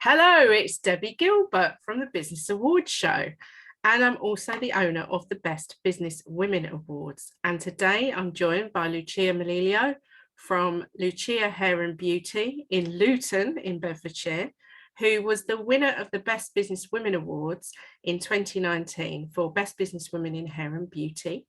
Hello, it's Debbie Gilbert from the Business Awards show, and I'm also the owner of the Best Business Women Awards. And today I'm joined by Lucia Melillo from Lucia Hair and Beauty in Luton in Bedfordshire, who was the winner of the Best Business Women Awards in 2019 for Best Business Women in Hair and Beauty.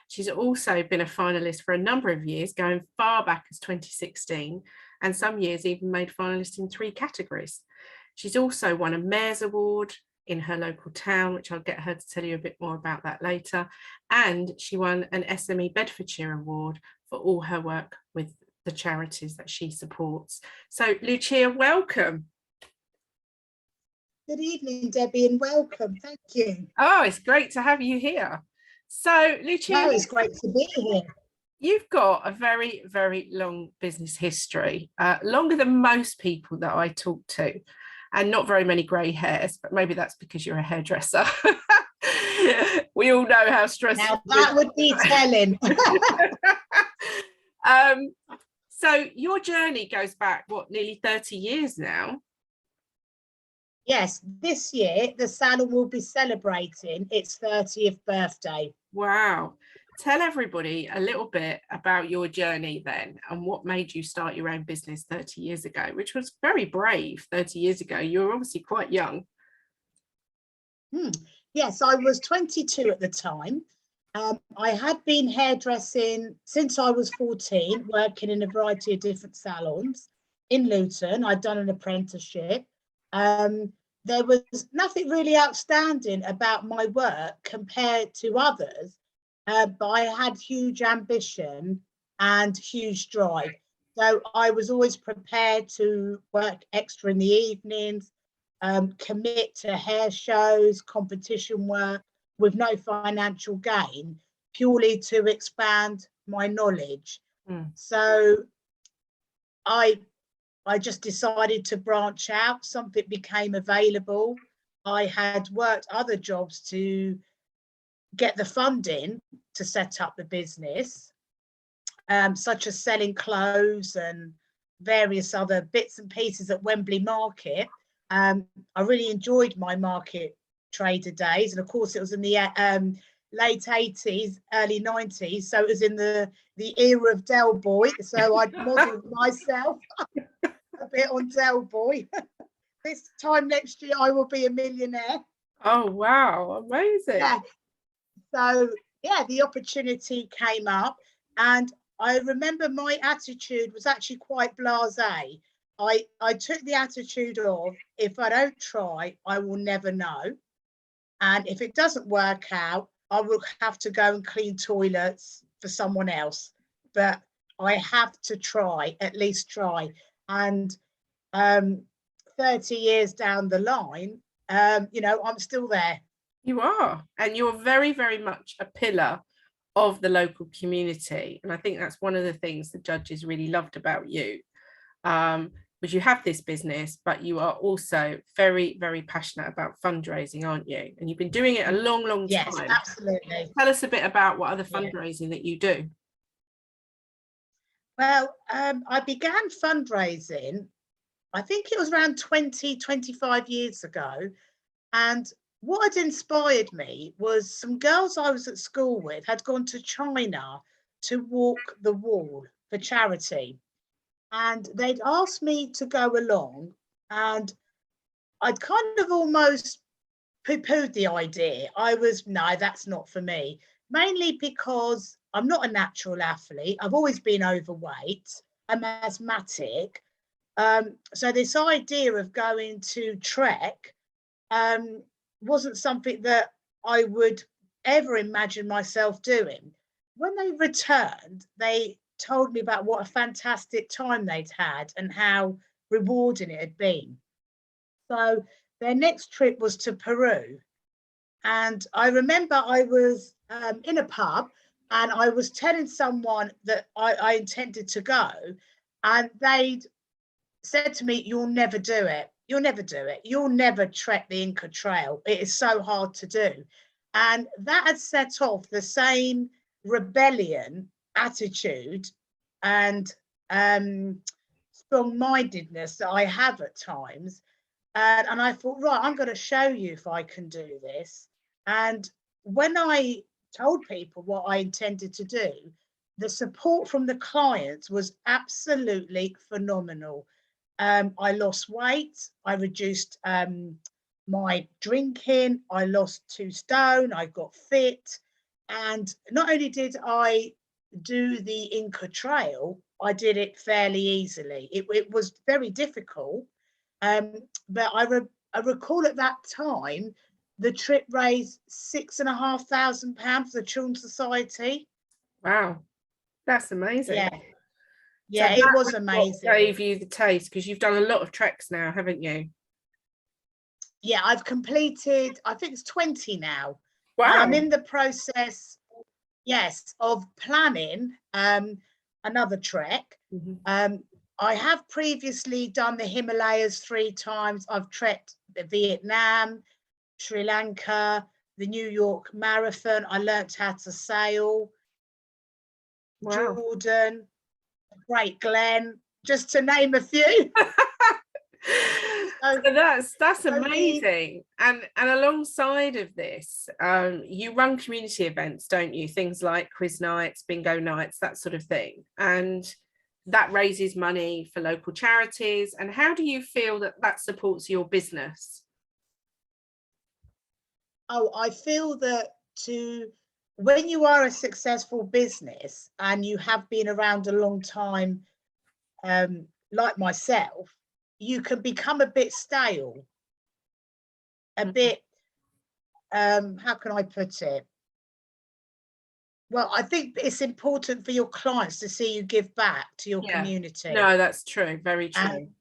She's also been a finalist for a number of years, going far back as 2016, and some years even made finalists in 3 categories. She's also won a Mayor's Award in her local town, which I'll get her to tell you a bit more about that later. And she won an SME Bedfordshire Award for all her work with the charities that she supports. So Lucia, welcome. Good evening, Debbie, and welcome. Thank you. Oh, it's great to have you here. So Lucia, it's great to be here. You've got a very, very long business history, longer than most people that I talk to, and not very many grey hairs, but maybe that's because you're a hairdresser. We all know how stressful. Now that would be telling. So your journey goes back, what, nearly 30 years now? Yes, this year the salon will be celebrating its 30th birthday. Wow. Tell everybody a little bit about your journey then, and what made you start your own business 30 years ago, which was very brave 30 years ago. You were obviously quite young. Yes, I was 22 at the time. I had been hairdressing since I was 14, working in a variety of different salons in Luton. I'd done an apprenticeship. There was nothing really outstanding about my work compared to others. But I had huge ambition and huge drive. So I was always prepared to work extra in the evenings, commit to hair shows, competition work with no financial gain, purely to expand my knowledge. So I just decided to branch out. Something became available. I had worked other jobs to get the funding to set up the business, such as selling clothes and various other bits and pieces at Wembley Market. I really enjoyed my market trader days, and of course it was in the late 80s, early 90s, so it was in the era of Del Boy, so I'd modelled myself a bit on Del Boy. This time next year I will be a millionaire. Oh wow, amazing. Yeah. So yeah, the opportunity came up, and I remember my attitude was actually quite blasé. I took the attitude of, if I don't try, I will never know. And if it doesn't work out, I will have to go and clean toilets for someone else. But I have to try, at least try. And 30 years down the line, you know, I'm still there. You are, and you're very, very much a pillar of the local community. And I think that's one of the things the judges really loved about you, was you have this business, but you are also very, very passionate about fundraising, aren't you? And you've been doing it a long, long time. Yes, absolutely. Tell us a bit about what other fundraising that you do. Well, I began fundraising, I think it was around 25 years ago. And what had inspired me was some girls I was at school with had gone to China to walk the wall for charity. And they'd asked me to go along, and I'd kind of almost poo-pooed the idea. I was, no, that's not for me. Mainly because I'm not a natural athlete. I've always been overweight. I'm asthmatic. So this idea of going to trek wasn't something that I would ever imagine myself doing. When they returned, they told me about what a fantastic time they'd had and how rewarding it had been. So their next trip was to Peru. And I remember I was in a pub, and I was telling someone that I intended to go, and they'd said to me, "You'll never do it. You'll never do it. You'll never trek the Inca Trail. It is so hard to do." And that had set off the same rebellion attitude and strong-mindedness that I have at times. And I thought, right, I'm going to show you if I can do this. And when I told people what I intended to do, the support from the clients was absolutely phenomenal. I lost weight, I reduced my drinking, I lost 2 stone, I got fit. And not only did I do the Inca Trail, I did it fairly easily. It was very difficult, but I recall at that time, the trip raised £6,500 for the Children's Society. Wow, that's amazing. Yeah, So yeah, it that was was what amazing. gave you the taste, because you've done a lot of treks now, haven't you? Yeah, I've completed, I think it's 20 now. Wow. And I'm in the process, yes, of planning another trek. I have previously done the Himalayas 3 times. I've trekked Vietnam, Sri Lanka, the New York Marathon. I learnt how to sail. Wow. Jordan, Great Glen, just to name a few. So that's amazing. And alongside of this, you run community events, don't you? Things like quiz nights, bingo nights, that sort of thing. And that raises money for local charities. And how do you feel that that supports your business? Oh, I feel that when you are a successful business and you have been around a long time, like myself, you can become a bit stale, a bit, how can I put it? Well, I think it's important for your clients to see you give back to your community. No, that's true. Very true. And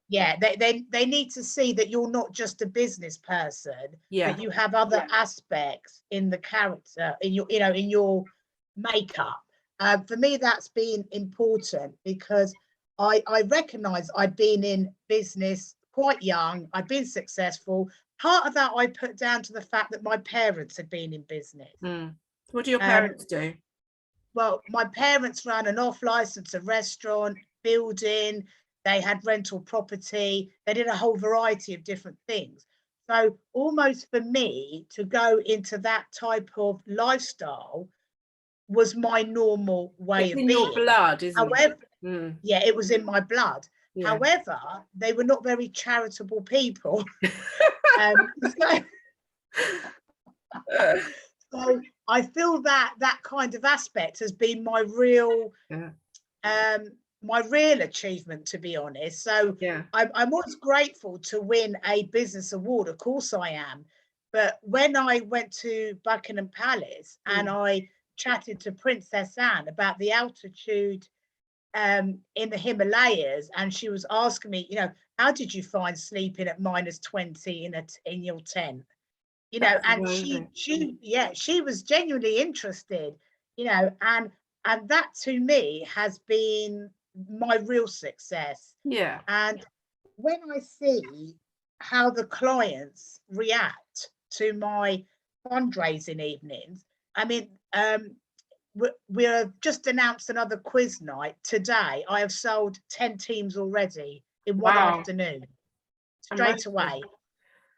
yeah, they need to see that you're not just a business person, but you have other aspects in the character, in your, in your makeup. For me, that's been important because I recognize I've been in business quite young. I've been successful. Part of that I put down to the fact that my parents had been in business. What do your parents do? Well, my parents ran an off-license, a restaurant, building. They had rental property. They did a whole variety of different things. So almost for me to go into that type of lifestyle was my normal way of being. It's in your blood, isn't it? Yeah, it was in my blood. Yeah. However, they were not very charitable people. So I feel that kind of aspect has been my real achievement, to be honest. So I'm always grateful to win a business award. Of course I am. But when I went to Buckingham Palace and I chatted to Princess Anne about the altitude in the Himalayas, and she was asking me, how did you find sleeping at -20 in your tent? And she was genuinely interested, and that to me has been my real success. Yeah. And when I see how the clients react to my fundraising evenings, I mean, we have just announced another quiz night today. I have sold 10 teams already in one afternoon, straight away.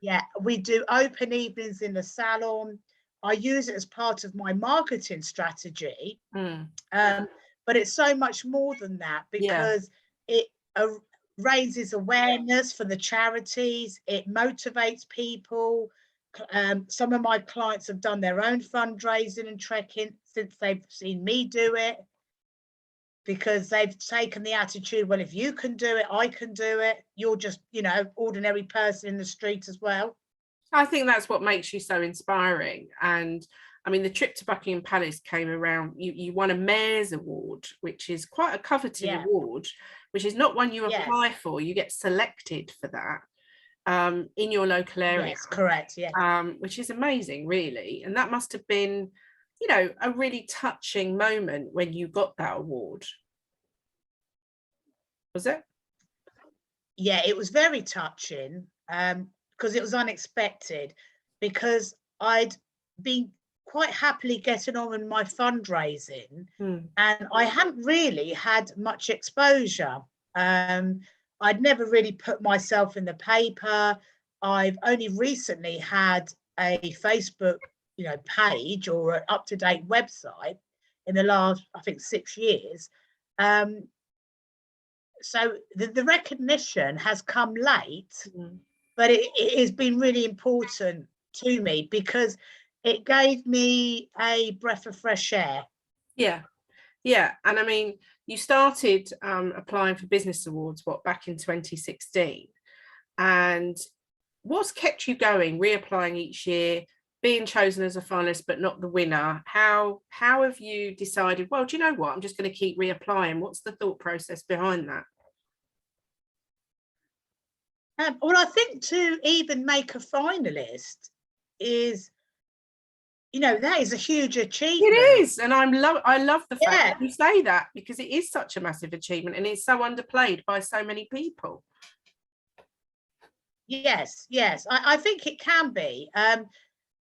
Yeah, we do open evenings in the salon. I use it as part of my marketing strategy. But it's so much more than that because it raises awareness for the charities. It motivates people. Some of my clients have done their own fundraising and trekking since they've seen me do it, because they've taken the attitude, well, if you can do it, I can do it. You're just, ordinary person in the street as well. I think that's what makes you so inspiring. And I mean, the trip to Buckingham Palace came around, you won a Mayor's Award, which is quite a coveted award, which is not one you apply for. You get selected for that in your local area. Yes, correct, yeah. Which is amazing, really. And that must have been, a really touching moment when you got that award. Was it? Yeah, it was very touching because it was unexpected, because I'd been quite happily getting on with my fundraising and I hadn't really had much exposure. I'd never really put myself in the paper. I've only recently had a Facebook, page or an up-to-date website in the last, I think, 6 years. So the recognition has come late, but it has been really important to me because it gave me a breath of fresh air. Yeah. And I mean, you started applying for business awards, back in 2016. And what's kept you going, reapplying each year, being chosen as a finalist but not the winner? How have you decided, well, do you know what, I'm just going to keep reapplying? What's the thought process behind that? Well, I think to even make a finalist is, that is a huge achievement. It is, and I love the fact that you say that, because it is such a massive achievement and it's so underplayed by so many people. Yes, I think it can be. And,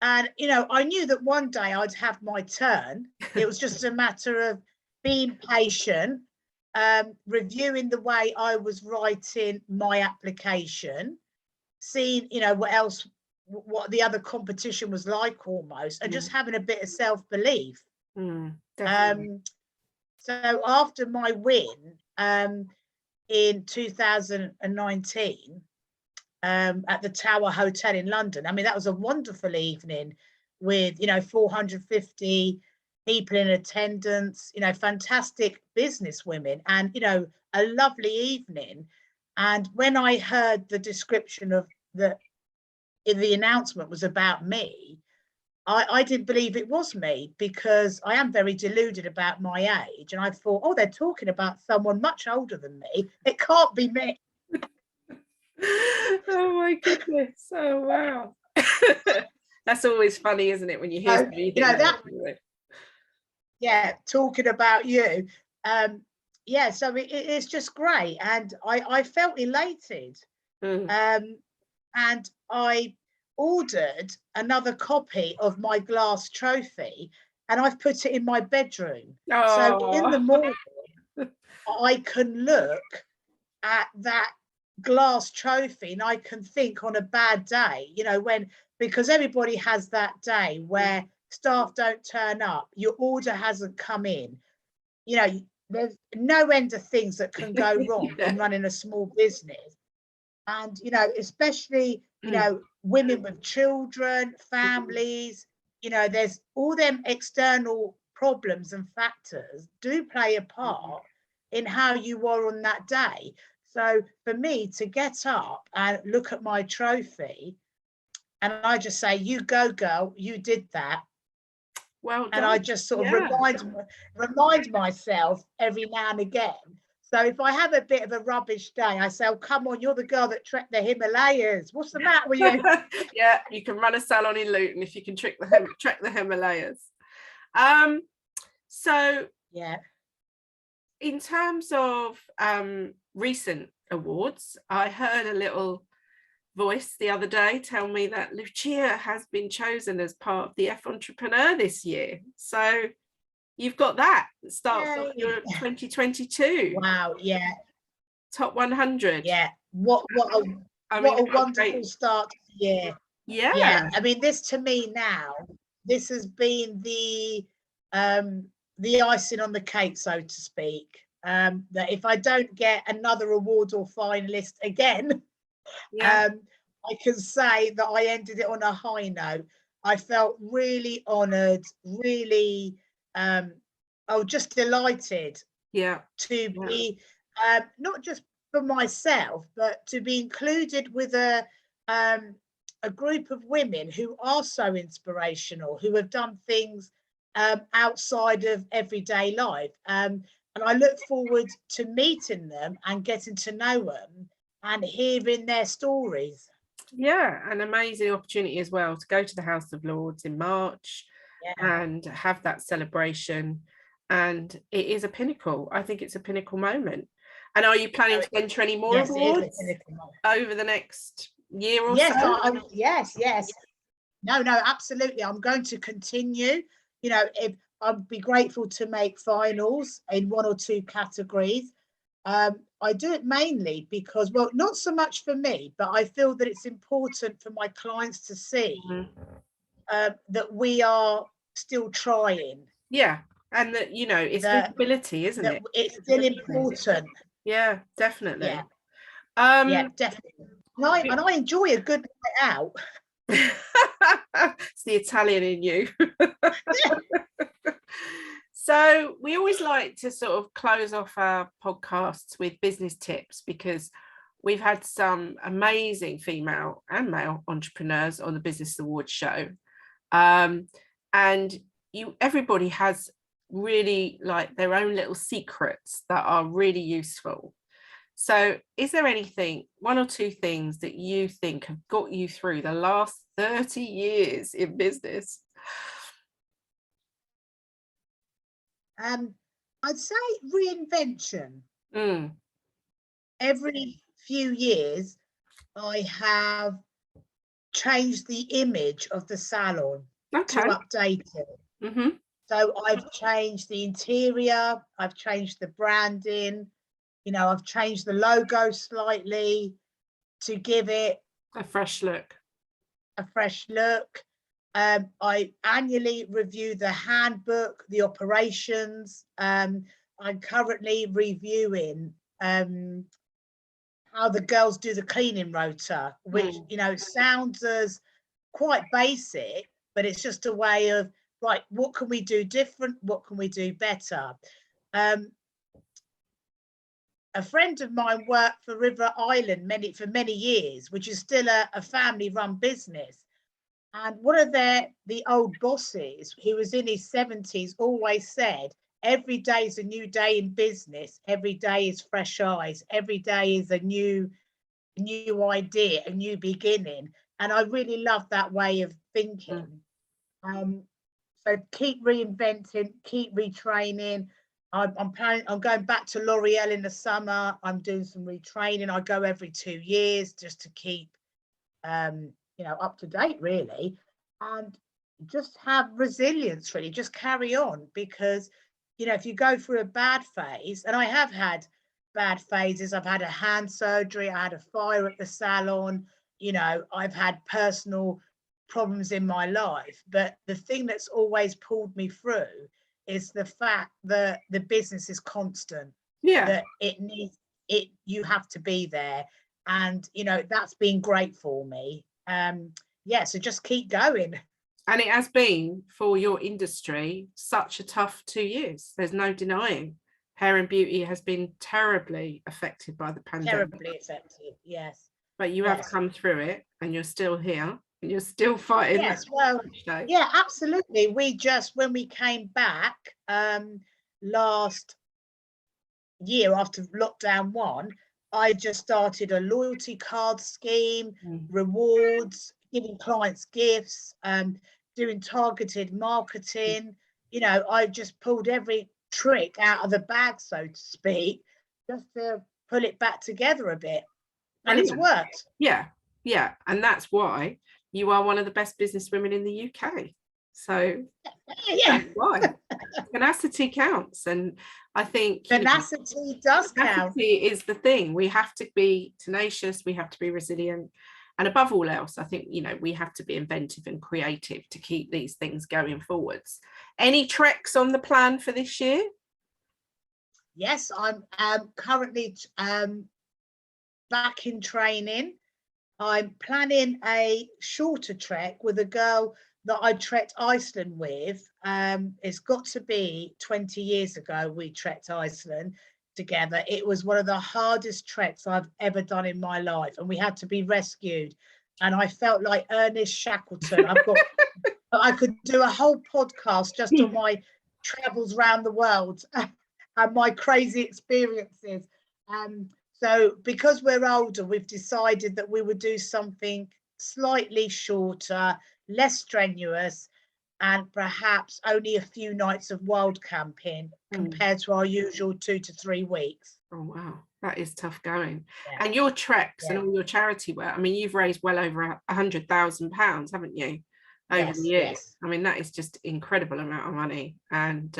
I knew that one day I'd have my turn. It was just a matter of being patient, reviewing the way I was writing my application, seeing, what the other competition was like almost, and just having a bit of self-belief. So after my win in 2019, at the Tower Hotel in London. I mean, that was a wonderful evening with, 450 people in attendance, fantastic business women, and, a lovely evening. And when I heard the description of the announcement was about me, I didn't believe it was me, because I am very deluded about my age. And I thought, oh, they're talking about someone much older than me. It can't be me. Oh my goodness. Oh wow. That's always funny, isn't it, when you hear somebody talking about you. So it's just great, and I felt elated. And I ordered another copy of my glass trophy, and I've put it in my bedroom. So in the morning I can look at that glass trophy and I can think on a bad day, because everybody has that day where staff don't turn up, your order hasn't come in, there's no end of things that can go wrong in running a small business. And especially women with children, families, there's all them external problems and factors do play a part in how you are on that day. So for me to get up and look at my trophy, and I just say, you go, girl, you did that. Well done. And I just sort of remind myself every now and again. So if I have a bit of a rubbish day, I say, oh, come on, you're the girl that trekked the Himalayas. What's the matter with you? Yeah, you can run a salon in Luton if you can trek the Himalayas. So yeah. In terms of recent awards, I heard a little voice the other day tell me that Lucia has been chosen as part of the F Entrepreneur this year. So you've got that. It starts off your 2022. Wow, yeah. Top 100. Yeah. What a wonderful start to the year. Yeah. I mean, this to me now, this has been the icing on the cake, so to speak. That if I don't get another award or finalist again, I can say that I ended it on a high note. I felt really honoured, really, just delighted. To be not just for myself, but to be included with a group of women who are so inspirational, who have done things outside of everyday life. And I look forward to meeting them and getting to know them and hearing their stories. Yeah, an amazing opportunity as well to go to the House of Lords in March and have that celebration. And it is a pinnacle. I think it's a pinnacle moment. And are you planning to enter any more awards over the next year or so? Yes. No, absolutely. I'm going to continue. If I'd be grateful to make finals in one or two categories. I do it mainly because, well, not so much for me, but I feel that it's important for my clients to see that we are still trying. Yeah, and that, you know, it's that, visibility, isn't that it? it's still important. Yeah, definitely. Yeah, definitely. And I enjoy a good night out. It's the Italian in you. So we always like to sort of close off our podcasts with business tips, because we've had some amazing female and male entrepreneurs on the Business Awards show. And everybody has really like their own little secrets that are really useful. So is there anything, one or two things that you think have got you through the last 30 years in business? I'd say reinvention. Every few years, I have changed the image of the salon to update it. So I've changed the interior, I've changed the branding, you know, I've changed the logo slightly to give it a fresh look. I annually review the handbook, the operations. I'm currently reviewing how the girls do the cleaning rota, which, you know, sounds as quite basic, but it's just a way of, right, what can we do different? What can we do better? A friend of mine worked for River Island for many years, which is still a family-run business. And one of the old bosses, who was in his 70s, always said, every day is a new day in business. Every day is fresh eyes. Every day is a new idea, a new beginning. And I really love that way of thinking. So keep reinventing, keep retraining. I'm planning. I'm going back to L'Oreal in the summer. I'm doing some retraining. I go every 2 years just to keep, you know, up to date, really, and just have resilience. Really, just carry on, because, you know, if you go through a bad phase, and I have had bad phases. I've had a hand surgery. I had a fire at the salon. You know, I've had personal problems in my life, but the thing that's always pulled me through is the fact that the business is constant. That you have to be there, and, you know, that's been great for me. So just keep going. And it has been, for your industry, such a tough 2 years. There's no denying. Hair and beauty has been terribly affected by the pandemic. Terribly affected, yes. But you have come through it, and you're still here, and you're still fighting. Yes, well, yeah, absolutely. When we came back last year after lockdown 1, I just started a loyalty card scheme, rewards, giving clients gifts, doing targeted marketing. You know, I just pulled every trick out of the bag, so to speak, just to pull it back together a bit. And it's worked. Yeah. And that's why you are one of the best business women in the UK. So that's why. Tenacity counts. And I think tenacity does count. Tenacity is the thing. We have to be tenacious, we have to be resilient, and above all else, I think, you know, we have to be inventive and creative to keep these things going forwards. Any treks on the plan for this year? Yes, I'm currently back in training. I'm planning a shorter trek with a girl that I trekked Iceland with. It's got to be 20 years ago we trekked Iceland together. It was one of the hardest treks I've ever done in my life, and we had to be rescued. And I felt like Ernest Shackleton. I could do a whole podcast just on my travels around the world and my crazy experiences. So because we're older, we've decided that we would do something slightly shorter, less strenuous, and perhaps only a few nights of wild camping compared to our usual 2 to 3 weeks. Oh, wow. That is tough going. Yeah. And your treks and all your charity work, I mean, you've raised well over £100,000, haven't you, over the years? Yes. I mean, that is just incredible amount of money. And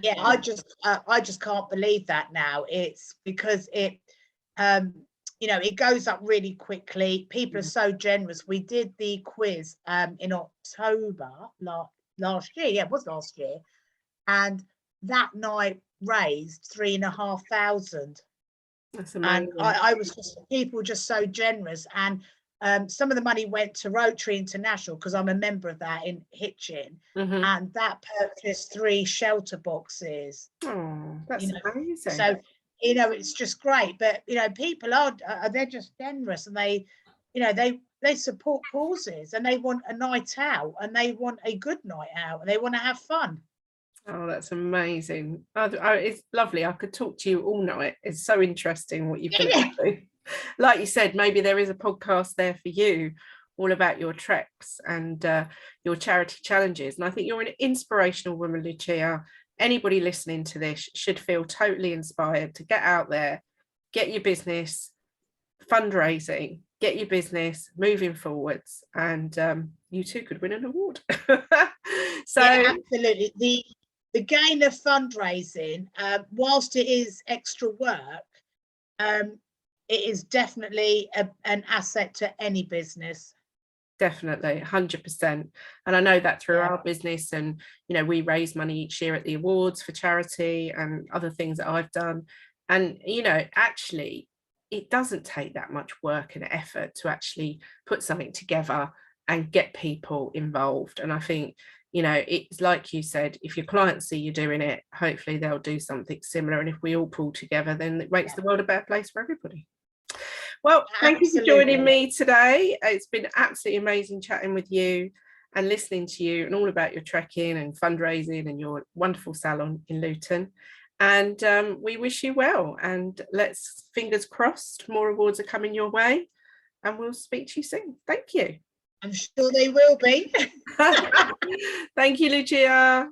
Yeah, I just can't believe that now. It's because it it goes up really quickly. People are so generous. We did the quiz in October last year. Yeah, it was last year. And that night raised 3,500. That's And amazing. I was just, people were just so generous. And some of the money went to Rotary International because I'm a member of that in Hitchin. And that purchased 3 shelter boxes. Oh, that's amazing. So it's just great. But people are they're just generous, and they support causes, and they want a night out, and they want a good night out, and they want to have fun. Oh, that's amazing. It's lovely. I could talk to you all night. It's so interesting what you've been up to. Like you said, maybe there is a podcast there for you, all about your treks and your charity challenges. And I think you're an inspirational woman, Lucia. Anybody listening to this should feel totally inspired to get out there, get your business fundraising, get your business moving forwards, and you too could win an award. So yeah, absolutely. The gain of fundraising, whilst it is extra work, it is definitely an asset to any business. Definitely, 100%. And I know that through our business, and we raise money each year at the awards for charity and other things that I've done. And actually it doesn't take that much work and effort to actually put something together and get people involved. And I think it's like you said, if your clients see you doing it, hopefully they'll do something similar. And if we all pull together, then it makes the world a better place for everybody. Well, thank you for joining me today. It's been absolutely amazing chatting with you and listening to you and all about your trekking and fundraising and your wonderful salon in Luton. And we wish you well, and let's, fingers crossed, more awards are coming your way, and we'll speak to you soon. Thank you. I'm sure they will be. Thank you, Lucia.